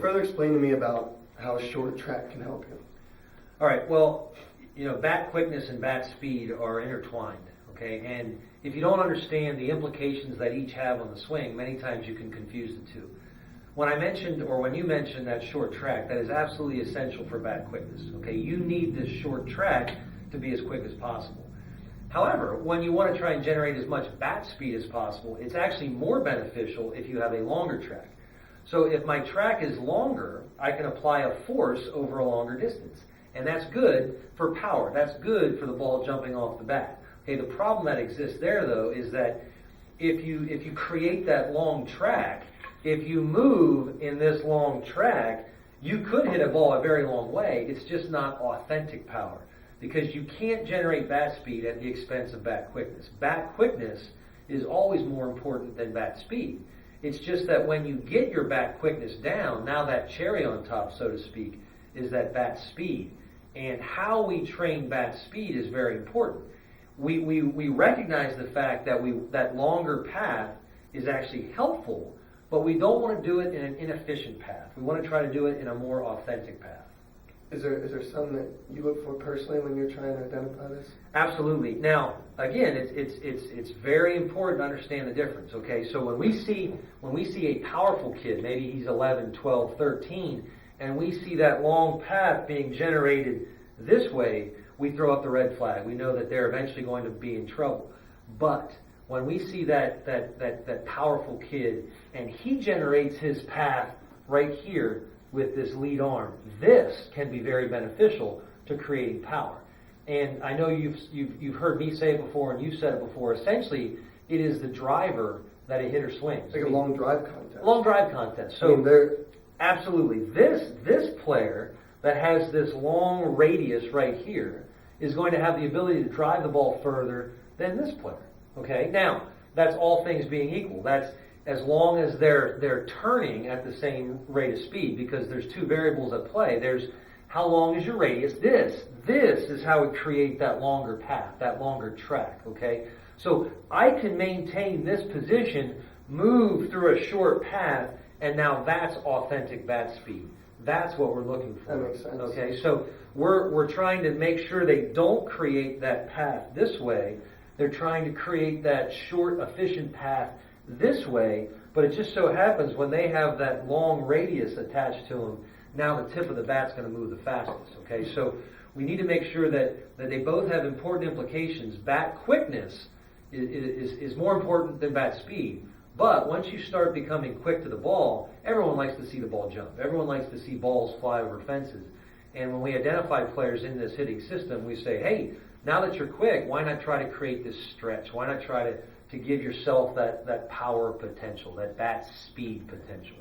further explain to me about how a short track can help you. All right, well, bat quickness and bat speed are intertwined, okay? And if you don't understand the implications that each have on the swing, many times you can confuse the two. When you mentioned that short track, that is absolutely essential for bat quickness, okay? You need this short track to be as quick as possible. However, when you want to try and generate as much bat speed as possible, it's actually more beneficial if you have a longer track. So if my track is longer, I can apply a force over a longer distance. And that's good for power. That's good for the ball jumping off the bat. Okay, the problem that exists there, though, is that if you create that long track, if you move in this long track, you could hit a ball a very long way. It's just not authentic power, because you can't generate bat speed at the expense of bat quickness. Bat quickness is always more important than bat speed. It's just that when you get your bat quickness down, now that cherry on top, so to speak, is that bat speed. And how we train bat speed is very important. We recognize the fact that that longer path is actually helpful, but we don't want to do it in an inefficient path. We want to try to do it in a more authentic path. Is there something that you look for personally when you're trying to identify this? Absolutely. Now, again, it's very important to understand the difference. Okay, so when we see a powerful kid, maybe he's 11, 12, 13, and we see that long path being generated this way, we throw up the red flag. We know that they're eventually going to be in trouble. But when we see that powerful kid and he generates his path right here with this lead arm, this can be very beneficial to creating power. And I know you've heard me say it before, and you've said it before. Essentially, it is the driver that a hitter swings. Like a long drive contest. Long drive contest. So absolutely, this player that has this long radius right here is going to have the ability to drive the ball further than this player. Okay, now that's all things being equal. That's as long as they're turning at the same rate of speed, because there's two variables at play. There's how long is your radius. This is how we create that longer path, that longer track. Okay, so I can maintain this position, move through a short path, and now that's authentic bat speed. That's what we're looking for. That makes sense. Okay, so we're trying to make sure they don't create that path this way. They're trying to create that short, efficient path this way, but it just so happens when they have that long radius attached to them, now the tip of the bat's going to move the fastest. Okay, so we need to make sure that they both have important implications. Bat quickness is more important than bat speed. But once you start becoming quick to the ball, everyone likes to see the ball jump. Everyone likes to see balls fly over fences. And when we identify players in this hitting system, we say, hey, now that you're quick, why not try to create this stretch? Why not try to give yourself that power potential, that bat speed potential?